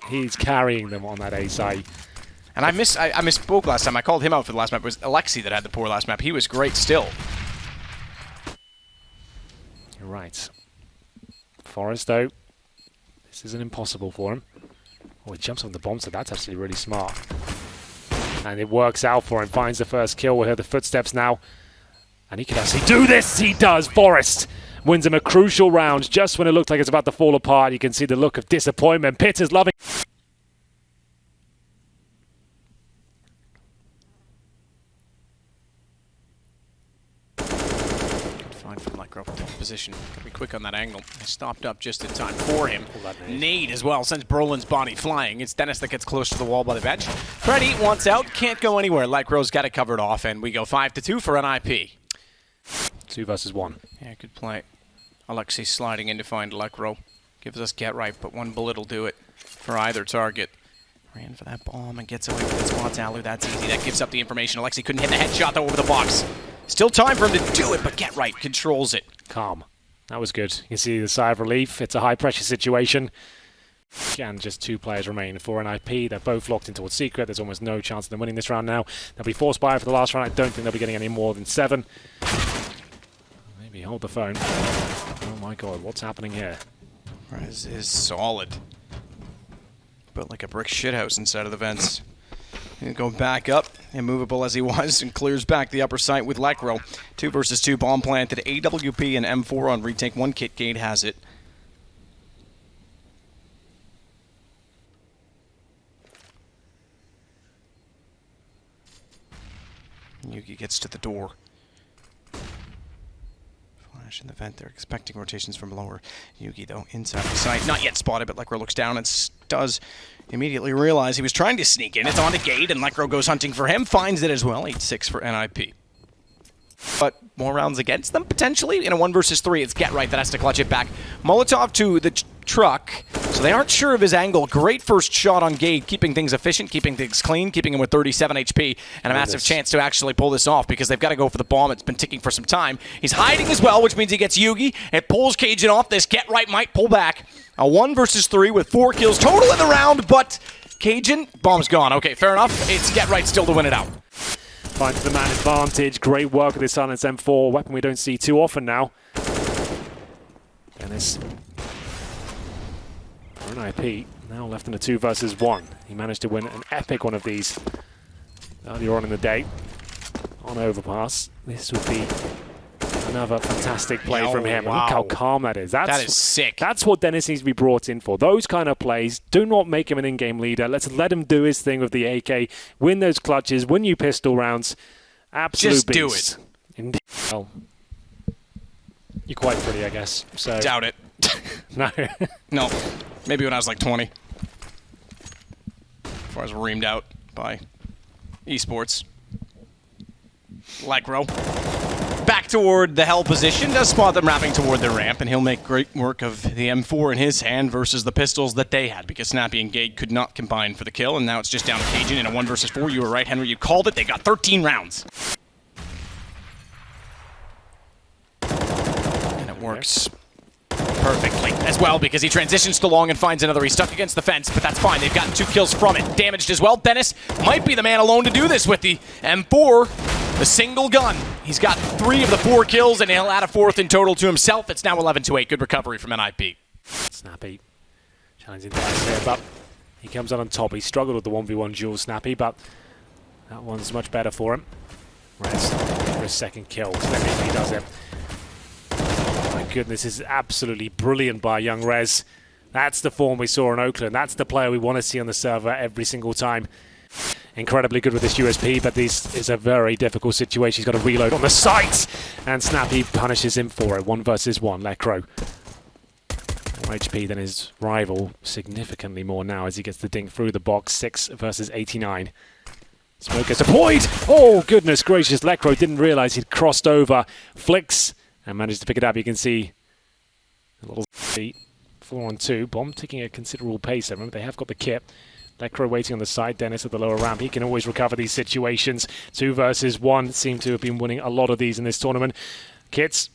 He's carrying them on that A site. And I misspoke last time. I called him out for the last map. It was Alexi that had the poor last map. He was great still. You're right. Forrest, though, this isn't impossible for him. Oh, he jumps on the bomb, so that's actually really smart. And it works out for him. Finds the first kill. We'll hear the footsteps now. And he can actually do this. He does. Forrest wins him a crucial round just when it looked like it's about to fall apart. You can see the look of disappointment. Pitt is loving. From Lycro position. Gotta be quick on that angle. He stopped up just in time for him. Nade as well sends Brolin's body flying. It's Dennis that gets close to the wall by the bench. Freddy wants out, can't go anywhere. Lycro's got it covered off, and we go 5-2 for NiP. 2 versus 1. Yeah, good play. Alexi sliding in to find Lycro. Gives us get right, but one bullet will do it for either target. Ran for that bomb and gets away with it. Spots Alu, that's easy. That gives up the information. Alexi couldn't hit the headshot though over the box. Still time for him to do it, but get right controls it. Calm. That was good. You can see the sigh of relief. It's a high-pressure situation. And just 2 players remain for NiP. They're both locked in towards Secret. There's almost no chance of them winning this round now. They'll be 4 Spire for the last round. I don't think they'll be getting any more than 7. Maybe hold the phone. Oh my god, what's happening here? Rez is solid. Built like a brick shithouse inside of the vents. He'll go back up, immovable as he was, and clears back the upper site with Lycro. 2 versus 2, bomb planted. AWP and M4 on retake. 1 kit gate has it. Yuki gets to the door. Flash in the vent. They're expecting rotations from lower. Yuki, though, inside the site. Not yet spotted, but Lycro looks down and does immediately realize he was trying to sneak in. It's on the gate, and Lycro goes hunting for him. Finds it as well. 8-6 for NiP. But more rounds against them, potentially. In a 1 versus 3, it's Get Right that has to clutch it back. Molotov to the truck, so they aren't sure of his angle. Great first shot on Gade, keeping things efficient, keeping things clean, keeping him with 37 HP, and a massive chance to actually pull this off because they've got to go for the bomb. It's been ticking for some time. He's hiding as well, which means he gets Yugi. It pulls Cajun off. This Get Right might pull back. A 1 versus 3 with 4 kills total in the round, but Cajun, bomb's gone. Okay, fair enough. It's Get Right still to win it out. Finds the man advantage. Great work with this Silence M4. Weapon we don't see too often now. Dennis. For NiP, now left in a 2 versus 1. He managed to win an epic one of these earlier on in the day. On overpass. This would be another fantastic play from him. Wow. Look how calm that is. That is sick. That's what Dennis needs to be brought in for. Those kind of plays. Do not make him an in-game leader. Let's let him do his thing with the AK. Win those clutches. Win you pistol rounds. Absolute Just beast. do it. Indeed. Well, you're quite pretty, I guess. So doubt it. No. No. Maybe when I was like 20. Before I was reamed out by esports. Lycro. Back toward the hell position, does spot them wrapping toward the ramp, and he'll make great work of the M4 in his hand versus the pistols that they had, because Snappy and Gade could not combine for the kill, and now it's just down to Cajun in a 1 versus 4. You were right, Henry, you called it. They got 13 rounds. And it works perfectly as well, because he transitions to long and finds another. He's stuck against the fence, but that's fine. They've gotten 2 kills from it. Damaged as well. Dennis might be the man alone to do this with the M4. The single gun. He's got 3 of the 4 kills, and he'll add a 4th in total to himself. It's now 11-8. Good recovery from NiP. Snappy challenging Dennis here, but he comes on top. He struggled with the 1v1 duel, Snappy, but that one's much better for him. Rez for his 2nd kill. He does it. Oh my goodness, this is absolutely brilliant by young Rez. That's the form we saw in Oakland. That's the player we want to see on the server every single time. Incredibly good with this USP, but this is a very difficult situation. He's got to reload on the site, and Snappy punishes him for it. 1 versus 1, Lycro. More HP than his rival, significantly more now as he gets the dink through the box. 6 versus 89. Smoke gets deployed! Oh, goodness gracious, Lycro didn't realize he'd crossed over. Flicks, and managed to pick it up. You can see a little 4-on-2. Bomb taking a considerable pace. Remember, they have got the kit. Lycro waiting on the side, Dennis at the lower ramp. He can always recover these situations. 2 versus 1. Seem to have been winning a lot of these in this tournament. Kits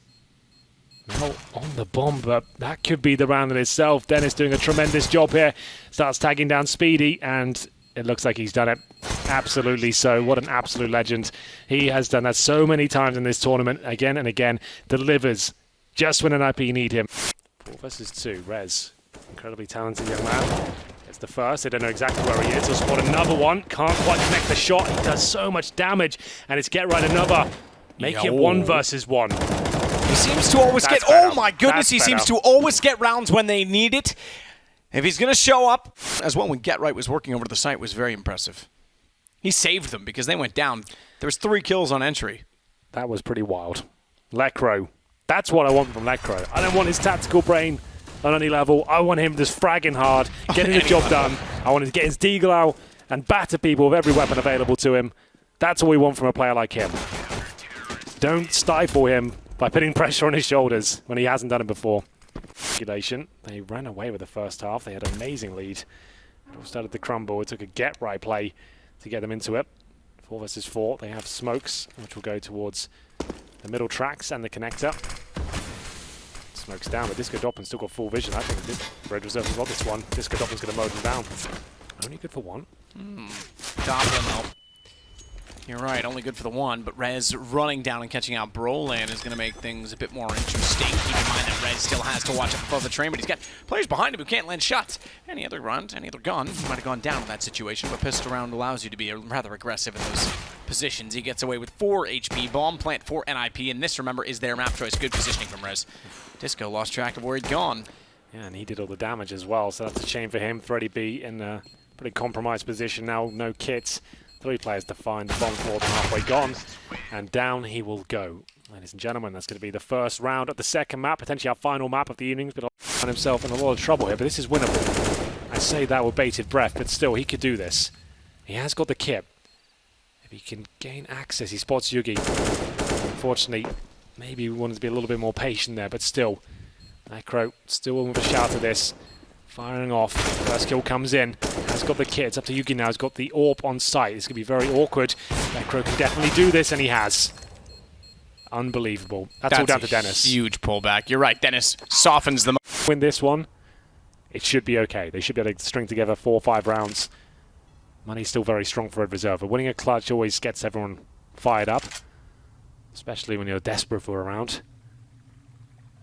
Now on the bomb, but that could be the round in itself. Dennis doing a tremendous job here. Starts tagging down Speedy, and it looks like he's done it. Absolutely so. What an absolute legend. He has done that so many times in this tournament, again and again. Delivers just when NiP need him. 4 versus 2. Rez, incredibly talented young man. It's the first. They don't know exactly where he is. He'll spot another one. Can't quite connect the shot. He does so much damage, and it's get right another. Make it 1 versus 1. He seems to always get... better. Oh my goodness, he seems to always get rounds when they need it. If he's going to show up, as well when Get Right was working over to the site, was very impressive. He saved them because they went down. There was 3 kills on entry. That was pretty wild. Lekro. That's what I want from Lekro. I don't want his tactical brain on any level. I want him just fragging hard, getting the job done. I want him to get his deagle out and batter people with every weapon available to him. That's all we want from a player like him. Don't stifle him by putting pressure on his shoulders when he hasn't done it before. Regulation. They ran away with the first half. They had an amazing lead. It all started to crumble. It took a get-right play to get them into it. 4 versus 4. They have smokes, which will go towards the middle tracks and the connector. Smokes down, but Disco Doppin's still got full vision. I think Red Reserve has got this one. Disco Doppin's going to mow them down. Only good for 1. Doppin, though. You're right, only good for the 1, but Rez running down and catching out Broland is going to make things a bit more interesting. Keep in mind that Rez still has to watch up above the train, but he's got players behind him who can't land shots. Any other round, any other gun, he might have gone down in that situation, but pistol round allows you to be rather aggressive in those positions. He gets away with 4 HP, bomb plant for NiP, and this, remember, is their map choice. Good positioning from Rez. Disco lost track of where he'd gone. Yeah, and he did all the damage as well, so that's a shame for him. Freddy B in a pretty compromised position now, no kits. 3 players to find. The bomb's more than halfway gone, and down he will go. Ladies and gentlemen, that's going to be the first round of the second map, potentially our final map of the evenings, but he'll find himself in a lot of trouble here, but this is winnable. I say that with bated breath, but still, he could do this. He has got the kit. If he can gain access, he spots Yugi. Unfortunately, maybe we wanted to be a little bit more patient there, but still, Necro still with a shout at this. Firing off. First kill comes in. Has got the kit. It's up to Yugi now. He's got the AWP on site. It's going to be very awkward. Necro can definitely do this, and he has. Unbelievable. That's all down to Dennis. Huge pullback. You're right. Dennis softens them. Win this one, it should be okay. They should be able to string together 4 or 5 rounds. Money's still very strong for Red Reserve, but winning a clutch always gets everyone fired up, especially when you're desperate for a round.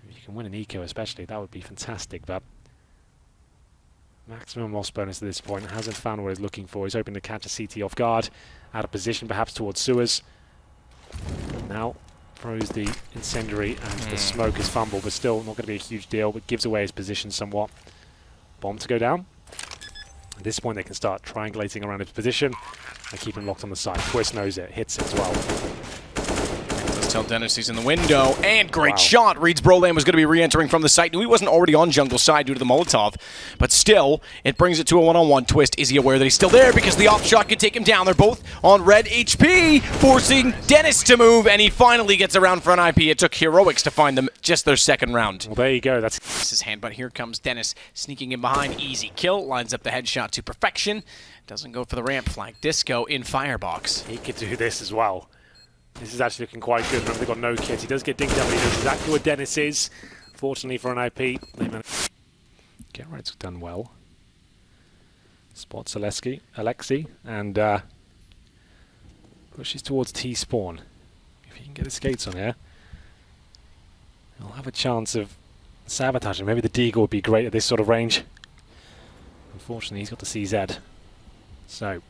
If you can win an eco especially, that would be fantastic, but maximum loss bonus at this point. Hasn't found what he's looking for. He's hoping to catch a CT off guard, out of position, perhaps towards sewers. Now throws the incendiary, and the smoke is fumbled, but still not going to be a huge deal, but gives away his position somewhat. Bomb to go down. At this point, they can start triangulating around his position and keep him locked on the side. Twist knows it, hits it as well. Tell Dennis he's in the window, and great shot. Reads Broland was going to be re-entering from the site. Knew he wasn't already on jungle side due to the Molotov, but still, it brings it to a one-on-one. Twist, is he aware that he's still there? Because the op shot can take him down. They're both on red HP, forcing Dennis to move, and he finally gets around for NiP. It took heroics to find them just their second round. Well, there you go. That's his hand, but here comes Dennis sneaking in behind. Easy kill, lines up the headshot to perfection. Doesn't go for the ramp flank. Disco in firebox. He could do this as well. This is actually looking quite good. Remember, they've got no kit. He does get dinged up, but he knows exactly where Dennis is. Fortunately for NiP, Get Right's done well. Spots Alexi, and pushes towards T-spawn. If he can get his skates on here, he'll have a chance of sabotaging. Maybe the Deagle would be great at this sort of range. Unfortunately, he's got the CZ. So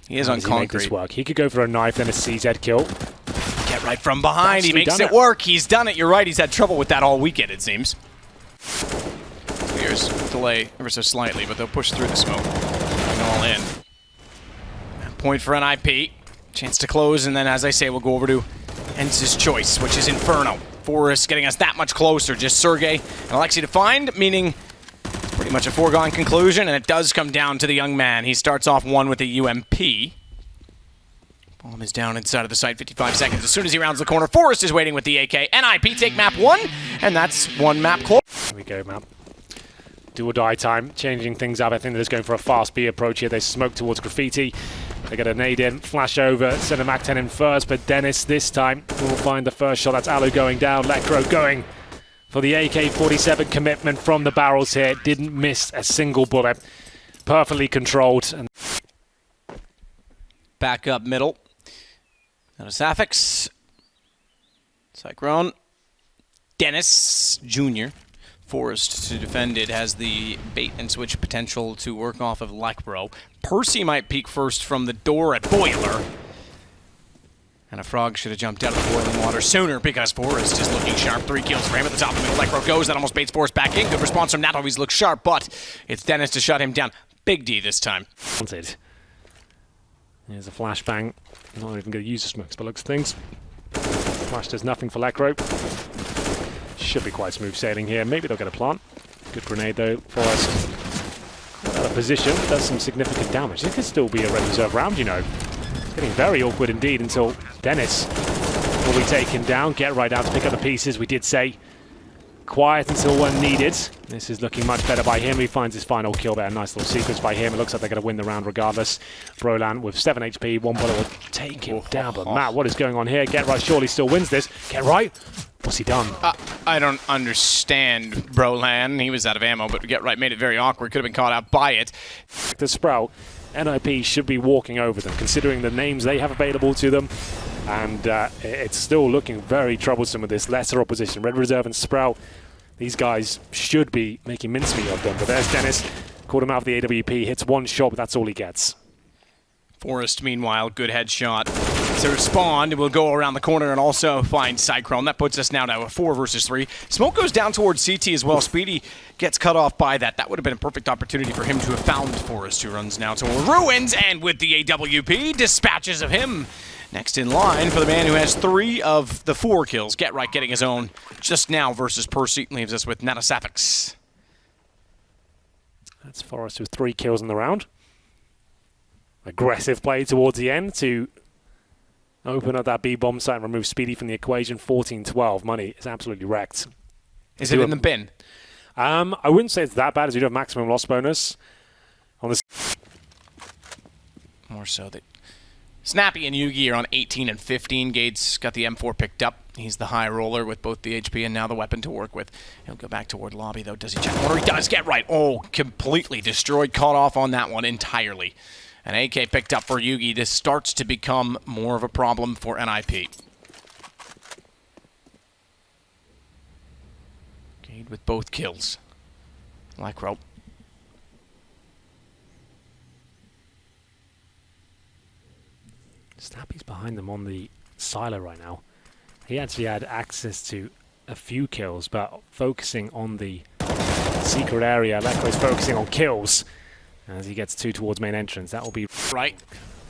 he is on concrete. This work. He could go for a knife, then a CZ kill. Get Right from behind. He makes it work. He's done it. You're right. He's had trouble with that all weekend, it seems. Clears delay ever so slightly, but they'll push through the smoke. Going all in. Point for NiP. Chance to close, and then, as I say, we'll go over to ENCE's choice, which is Inferno. Forrest getting us that much closer. Just Sergey and Alexi to find, meaning pretty much a foregone conclusion, and it does come down to the young man. He starts off 1 with a UMP. Bomb is down inside of the site, 55 seconds. As soon as he rounds the corner, Forrest is waiting with the AK. NiP take map 1, and that's 1 map close. Here we go, map. Do or die time, changing things up. I think they're just going for a fast B approach here. They smoke towards Graffiti. They get a nade in, flash over, send a Mac 10 in first, but Dennis this time will find the first shot. That's Alu going down, Lekro going for the AK-47 commitment from the barrels here. Didn't miss a single bullet. Perfectly controlled. And back up middle. Now to Safix. Cyclone. Dennis Jr. Forced to defend it, has the bait and switch potential to work off of Lekbro. Percy might peek first from the door at Boiler. And a frog should have jumped out of the boiling water sooner because Forrest is looking sharp. 3 kills for him at the top of the middle. Lekbro goes, that almost baits Forrest back in. Good response from Nato, he's looked sharp, but it's Dennis to shut him down. Big D this time. Here's a flashbang. Not even going to use the smokes, but looks at things. Flash does nothing for Lekro. Should be quite smooth sailing here. Maybe they'll get a plant. Good grenade though. Forrest out of position. Does some significant damage. It could still be a red reserve round, you know. It's getting very awkward indeed until Dennis will be taken down. Get right out to pick up the pieces. We did say quiet until when needed. This is looking much better by him. He finds his final kill there. Nice little sequence by him. It looks like they're going to win the round regardless. Brolan with 7 HP. 1 bullet will take him down. But Matt, what is going on here? Get right surely still wins this. Get right. What's he done? I don't understand Brolan. He was out of ammo, but Get Right made it very awkward. Could have been caught out by it. The Sprout, NiP should be walking over them, considering the names they have available to them. And it's still looking very troublesome with this lesser opposition. Red Reserve and Sprout, these guys should be making mincemeat of them. But there's Dennis. Caught him out of the AWP. Hits 1 shot, but that's all he gets. Forrest, meanwhile, good headshot to respond. We'll go around the corner and also find Cyclone. That puts us now to a 4 versus 3. Smoke goes down towards CT as well. Speedy gets cut off by that. That would have been a perfect opportunity for him to have found Forrest, who runs now toward Ruins, and with the AWP, dispatches of him. Next in line for the man who has 3 of the 4 kills. Get Right getting his own just now versus Percy. Leaves us with Natasafix. That's Forrest with 3 kills in the round. Aggressive play towards the end to open up that B-bomb site and remove Speedy from the equation. 14-12. Money is absolutely wrecked. Is it in the bin? I wouldn't say it's that bad, as you do have maximum loss bonus. On this, more so that Snappy and Yugi are on 18 and 15. Gates got the M4 picked up. He's the high roller with both the HP and now the weapon to work with. He'll go back toward lobby, though. Does he check corner? He does. Get Right. Oh, completely destroyed. Caught off on that one entirely. An AK picked up for Yugi. This starts to become more of a problem for NiP. Gade with both kills. Lekro. Snappy's behind them on the silo right now. He actually had access to a few kills, but focusing on the secret area, Lekro's focusing on kills. As he gets 2 towards main entrance, that will be right.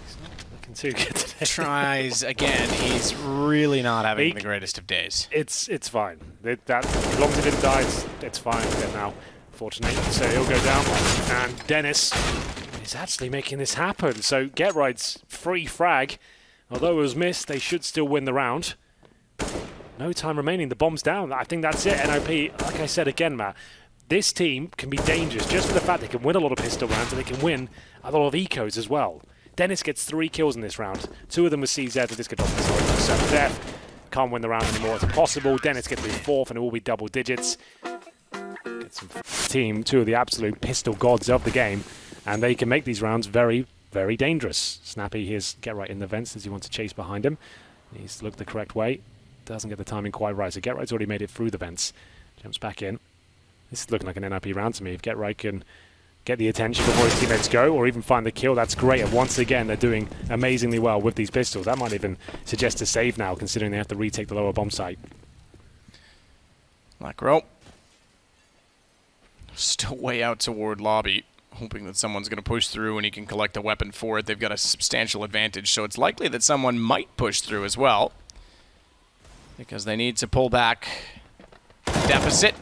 He's not looking too good today. Tries again. He's really not having the greatest of days. It's fine. As long as it didn't die, it's fine with it now. Fortunately, so he'll go down. And Dennis is actually making this happen. So Get Right's free frag. Although it was missed, they should still win the round. No time remaining. The bomb's down. I think that's it. NiP, like I said again, Matt. This team can be dangerous just for the fact they can win a lot of pistol rounds and they can win a lot of ecos as well. Dennis gets 3 kills in this round. 2 of them with CZ, but this could drop the sudden death. Can't win the round anymore. It's impossible. Dennis gets the 4th and it will be double digits. Get some team, 2 of the absolute pistol gods of the game, and they can make these rounds very, very dangerous. Snappy here's Get Right in the vents as he wants to chase behind him. He's looked the correct way. Doesn't get the timing quite right, so Get Right's already made it through the vents. Jumps back in. This is looking like an NiP round to me. If Get Right can get the attention before his teammates go, or even find the kill, that's great. And once again, they're doing amazingly well with these pistols. That might even suggest a save now, considering they have to retake the lower bomb site. Lekro. Still way out toward lobby, hoping that someone's going to push through and he can collect a weapon for it. They've got a substantial advantage, so it's likely that someone might push through as well, because they need to pull back deficit.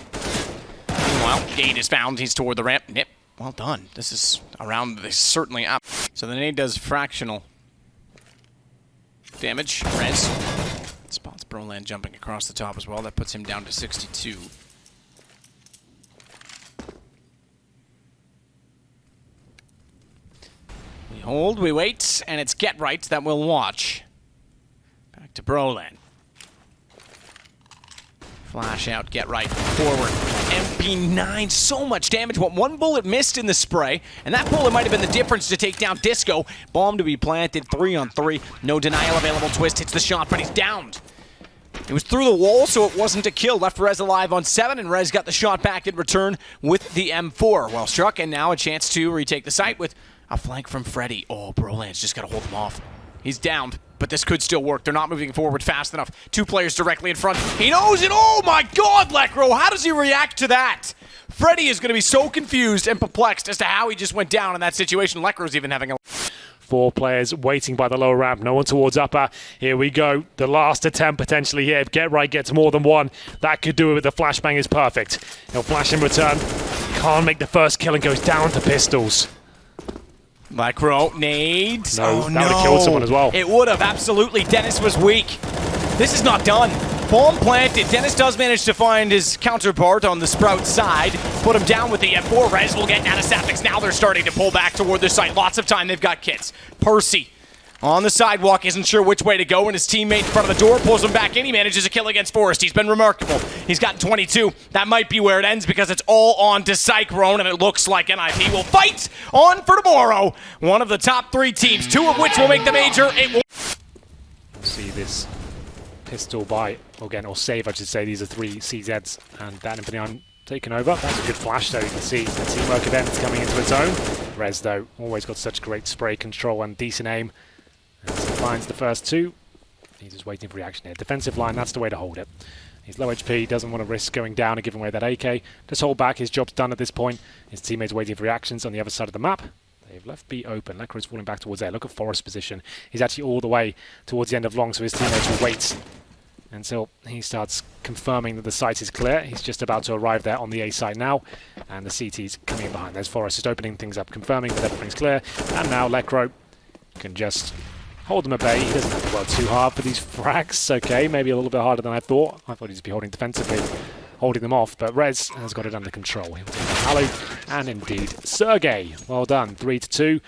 Meanwhile, Gade is found. He's toward the ramp. NiP, well done. This is around. This certainly up. So the nade does fractional damage. Res spots Brolan jumping across the top as well. That puts him down to 62. hold, we wait, and it's Get Right that we'll watch. Back to Brolin. Flash out, Get Right, forward. MP9, so much damage. One bullet missed in the spray, and that bullet might have been the difference to take down Disco. Bomb to be planted, 3-on-3. No denial available. Twist hits the shot, but he's downed. It was through the wall, so it wasn't a kill. Left Rez alive on 7, and Rez got the shot back in return with the M4. Well struck, and now a chance to retake the site with a flank from Freddy. Oh, Brolan's just got to hold him off. He's downed, but this could still work. They're not moving forward fast enough. 2 players directly in front. He knows it. Oh my God, Lekro, how does he react to that? Freddy is going to be so confused and perplexed as to how he just went down in that situation. Lekro's even having a... 4 players waiting by the lower ramp. No one towards upper. Here we go. The last attempt potentially here. If Get Right gets more than one, that could do it with the flashbang is perfect. He'll flash in return. Can't make the first kill and goes down to pistols. Micro nades. No, that would have killed someone as well. It would have, absolutely. Dennis was weak. This is not done. Bomb planted. Dennis does manage to find his counterpart on the Sprout side. Put him down with the M4. Rez will get antiseptics. Now they're starting to pull back toward the site. Lots of time. They've got kits. Percy on the sidewalk, isn't sure which way to go, and his teammate in front of the door pulls him back in. He manages a kill against Forrest. He's been remarkable. He's gotten 22. That might be where it ends because it's all on to Cyclone, and it looks like NiP will fight on for tomorrow. One of the top 3 teams, 2 of which will make the major. It will see this pistol buy again, or save, I should say. These are 3 CZs, and that Imperion taken over. That's a good flash, though. You can see the teamwork event is coming into its own. Rez, though, always got such great spray control and decent aim. As he finds the first 2, he's just waiting for reaction here. Defensive line, that's the way to hold it. He's low HP, doesn't want to risk going down and giving away that AK. Just hold back, his job's done at this point. His teammates waiting for reactions on the other side of the map. They've left B open. Lekro's falling back towards there. Look at Forrest's position. He's actually all the way towards the end of long, so his teammates will wait until he starts confirming that the site is clear. He's just about to arrive there on the A site now, and the CT's coming in behind. There's Forrest just opening things up, confirming that everything's clear, and now Lekro can just hold him at bay. He doesn't have to work too hard for these frags. Okay, maybe a little bit harder than I thought. I thought he'd just be holding defensively, holding them off, but Rez has got it under control. He'll take Halo, and indeed Sergey. Well done, 3-2.